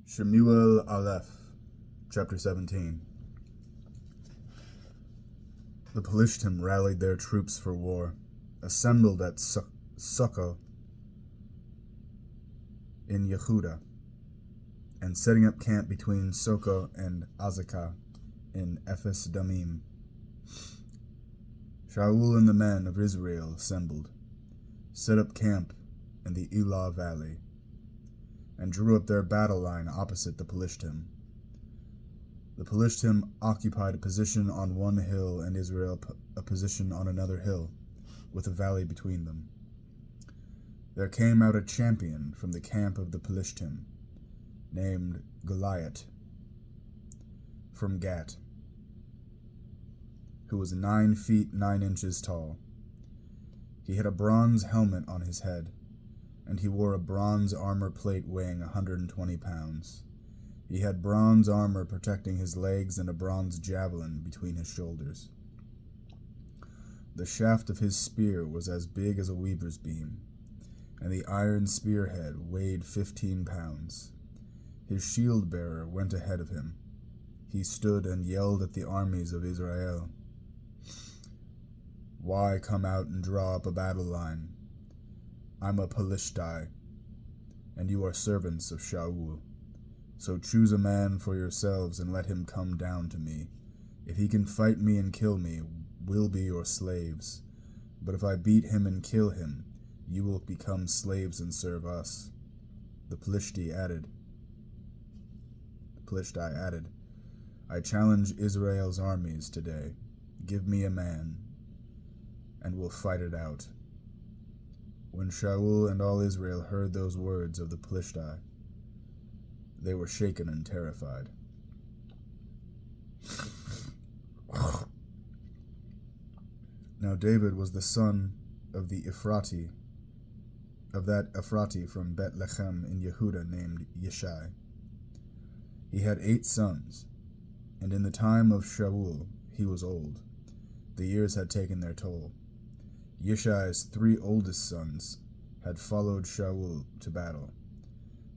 Shemuel Alef, chapter 17. The Pelishtim rallied their troops for war, assembled at Succoth in Yehuda, and setting up camp between Soko and Azekah in Ephes Damim. Shaul and the men of Israel assembled, set up camp in the Elah valley, and drew up their battle line opposite the Pelishtim. The Pelishtim occupied a position on one hill, and Israel a position on another hill, with a valley between them. There came out a champion from the camp of the Pelishtim, named Golyat, from Gat, who was 9 feet 9 inches tall. He had a bronze helmet on his head, and he wore a bronze armor plate weighing 120 pounds. He had bronze armor protecting his legs and a bronze javelin between his shoulders. The shaft of his spear was as big as a weaver's beam, and the iron spearhead weighed 15 pounds. His shield-bearer went ahead of him. He stood and yelled at the armies of Israel, "Why come out and draw up a battle line? I'm a Pelishtai, and you are servants of Shaul. So choose a man for yourselves and let him come down to me. If he can fight me and kill me, we'll be your slaves. But if I beat him and kill him, you will become slaves and serve us." The Pelishtai added, "I challenge Israel's armies today. Give me a man, and we'll fight it out." When Shaul and all Israel heard those words of the Pelishtai, they were shaken and terrified. Now David was the son of that Ephrati from Bethlehem in Yehuda named Yeshai. He had 8 sons, and in the time of Shaul he was old. The years had taken their toll. Yeshai's 3 oldest sons had followed Shaul to battle.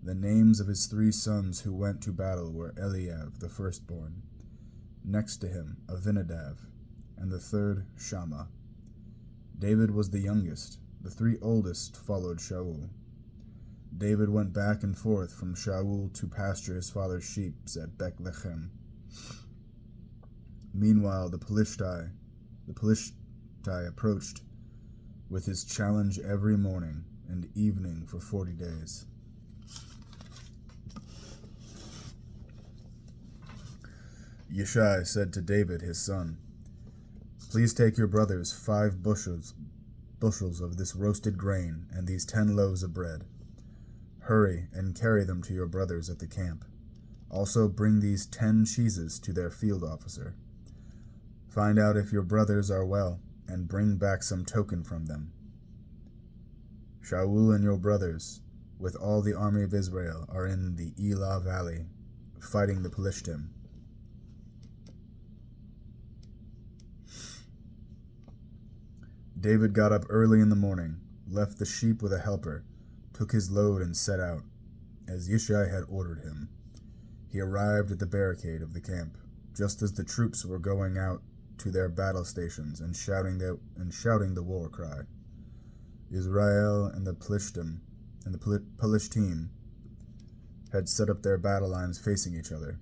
The names of his 3 sons who went to battle were Eliab, the firstborn, next to him Abinadab, and the third Shammah. David was the youngest. The 3 oldest followed Shaul. David went back and forth from Shaul to pasture his father's sheep at Bethlehem. Meanwhile, the Pelishtai approached with his challenge every morning and evening for 40 days. Yeshai said to David his son, "Please take your brothers 5 bushels of this roasted grain and these 10 loaves of bread. Hurry and carry them to your brothers at the camp. Also bring these 10 cheeses to their field officer. Find out if your brothers are well, and bring back some token from them. Shaul and your brothers, with all the army of Israel, are in the Elah valley, fighting the Pelishtim." David got up early in the morning, left the sheep with a helper, took his load and set out, as Yeshai had ordered him. He arrived at the barricade of the camp, just as the troops were going out to their battle stations and shouting the war cry. Israel and the Pelishtim had set up their battle lines facing each other.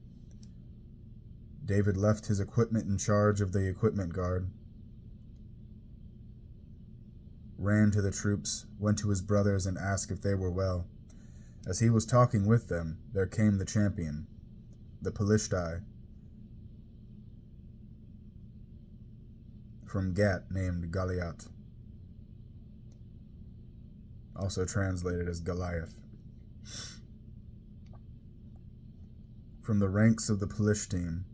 David left his equipment in charge of the equipment guard, ran to the troops, went to his brothers and asked if they were well. As he was talking with them, there came the champion, the Pelishtai, from Gat named Golyat, also translated as Goliath. From the ranks of the Pelishtim,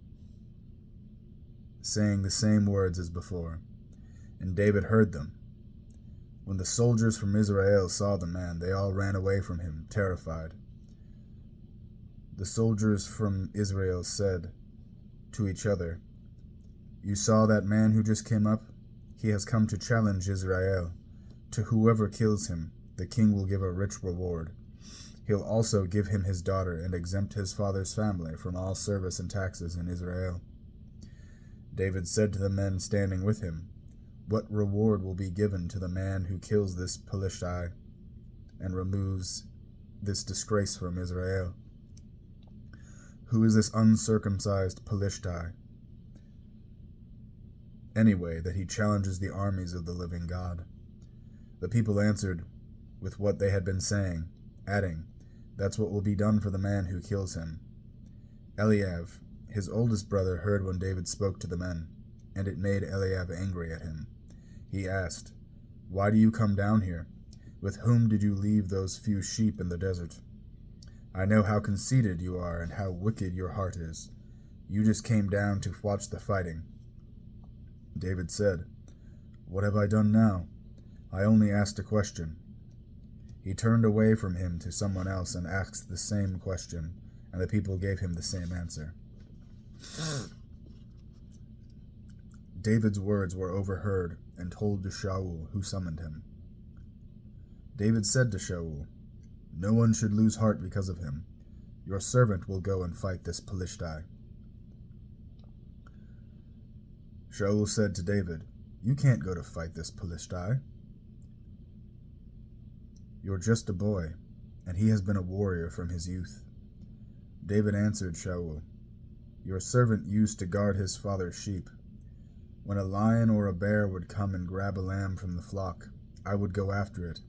saying the same words as before, and David heard them. When the soldiers from Israel saw the man, they all ran away from him, terrified. The soldiers from Israel said to each other, "You saw that man who just came up? He has come to challenge Israel. To whoever kills him, the king will give a rich reward. He'll also give him his daughter and exempt his father's family from all service and taxes in Israel." David said to the men standing with him, "What reward will be given to the man who kills this Philistine and removes this disgrace from Israel? Who is this uncircumcised Philistine, anyway, that he challenges the armies of the living God?" The people answered with what they had been saying, adding, "That's what will be done for the man who kills him." Eliab, his oldest brother, heard when David spoke to the men, and it made Eliab angry at him. He asked, "Why do you come down here? With whom did you leave those few sheep in the desert? I know how conceited you are and how wicked your heart is. You just came down to watch the fighting." David said, "What have I done now? I only asked a question." He turned away from him to someone else and asked the same question, and the people gave him the same answer. David's words were overheard and told to Shaul, who summoned him. David said to Shaul, "No one should lose heart because of him. Your servant will go and fight this Philistine." Shaul said to David, "You can't go to fight this Philistine. You're just a boy, and he has been a warrior from his youth." David answered Shaul, "Your servant used to guard his father's sheep. When a lion or a bear would come and grab a lamb from the flock, I would go after it,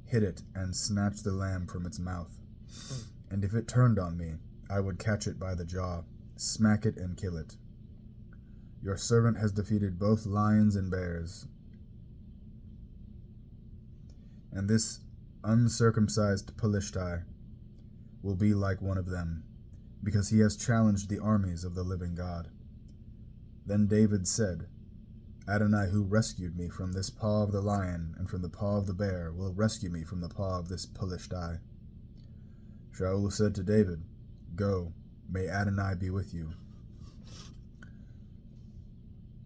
hit it, and snatch the lamb from its mouth. And if it turned on me, I would catch it by the jaw, smack it, and kill it. Your servant has defeated both lions and bears, and this uncircumcised Philistine will be like one of them, because he has challenged the armies of the living God." Then David said, "Adonai, who rescued me from this paw of the lion and from the paw of the bear, will rescue me from the paw of this Philistine." Shaul said to David, "Go, may Adonai be with you."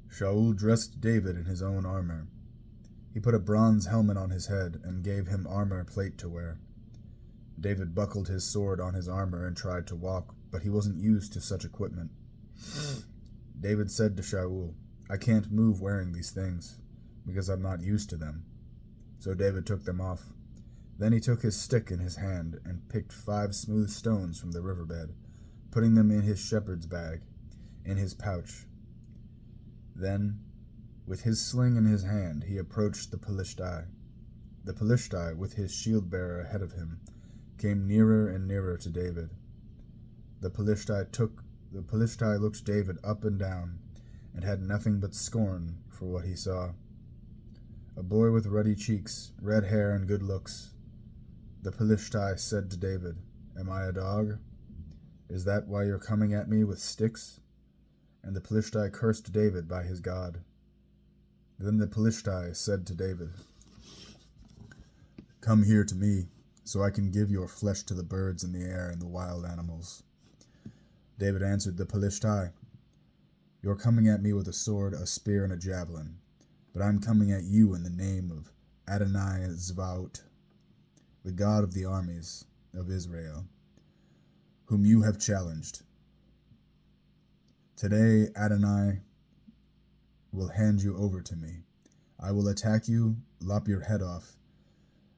Shaul dressed David in his own armor. He put a bronze helmet on his head and gave him armor plate to wear. David buckled his sword on his armor and tried to walk, but he wasn't used to such equipment. David said to Shaul, "I can't move wearing these things, because I'm not used to them." So David took them off. Then he took his stick in his hand and picked 5 smooth stones from the riverbed, putting them in his shepherd's bag, in his pouch. Then, with his sling in his hand, he approached the Philistine. The Philistine, with his shield-bearer ahead of him, came nearer and nearer to David. The Philistine looked David up and down, and had nothing but scorn for what he saw. A boy with ruddy cheeks, red hair, and good looks. The Philistine said to David, "Am I a dog? Is that why you're coming at me with sticks?" And the Philistine cursed David by his God. Then the Philistine said to David, "Come here to me, so I can give your flesh to the birds in the air and the wild animals." David answered the Philistine, "You're coming at me with a sword, a spear, and a javelin, but I'm coming at you in the name of Adonai Zvaot, the God of the armies of Israel, whom you have challenged. Today Adonai will hand you over to me. I will attack you, lop your head off,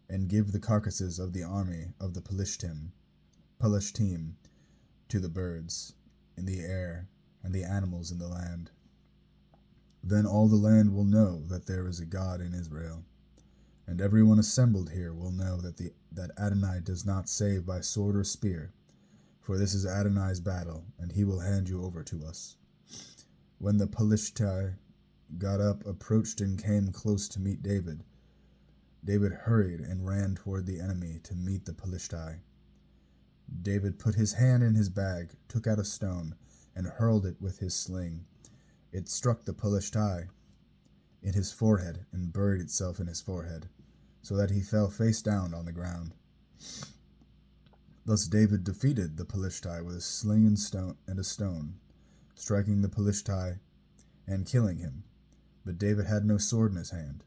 and give the carcasses of the army of the Philistine to the birds in the air and the animals in the land. Then all the land will know that there is a God in Israel, and everyone assembled here will know that Adonai does not save by sword or spear, for this is Adonai's battle, and he will hand you over to us." When the Philistine got up, approached, and came close to meet David, David hurried and ran toward the enemy to meet the Philistine. David put his hand in his bag, took out a stone, and hurled it with his sling. It struck the Philistine in his forehead and buried itself in his forehead, so that he fell face down on the ground. Thus David defeated the Philistine with a sling and a stone, striking the Philistine and killing him. But David had no sword in his hand.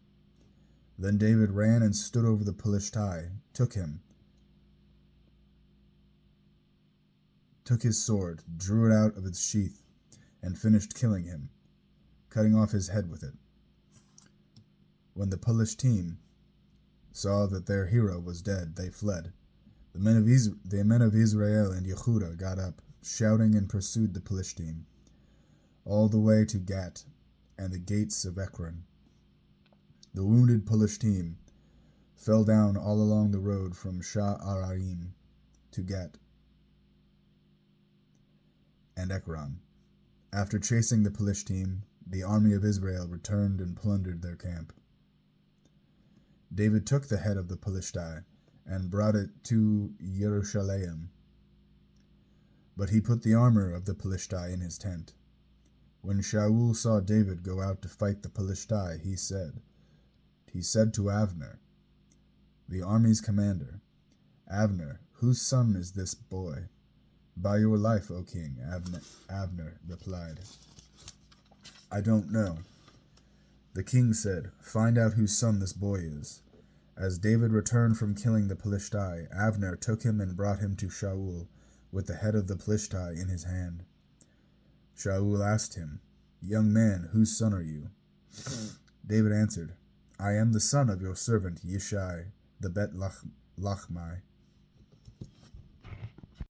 Then David ran and stood over the Philistine, took him, took his sword, drew it out of its sheath, and finished killing him, cutting off his head with it. When the Pelishtim saw that their hero was dead, they fled. The men of Israel and Yehuda got up, shouting, and pursued the Pelishtim, all the way to Gat and the gates of Ekron. The wounded Pelishtim fell down all along the road from Sha'araim to Gat and Ekron. After chasing the Pelishtim, the army of Israel returned and plundered their camp. David took the head of the Pelishtai and brought it to Jerusalem, but he put the armor of the Pelishtai in his tent. When Shaul saw David go out to fight the Pelishtai, he said to Avner, the army's commander, "Avner, whose son is this boy?" "By your life, O king," Avner replied, "I don't know." The king said, "Find out whose son this boy is." As David returned from killing the Pelishtai, Avner took him and brought him to Shaul with the head of the Pelishtai in his hand. Shaul asked him, "Young man, whose son are you?" David answered, "I am the son of your servant Yishai the Bet Lachmai."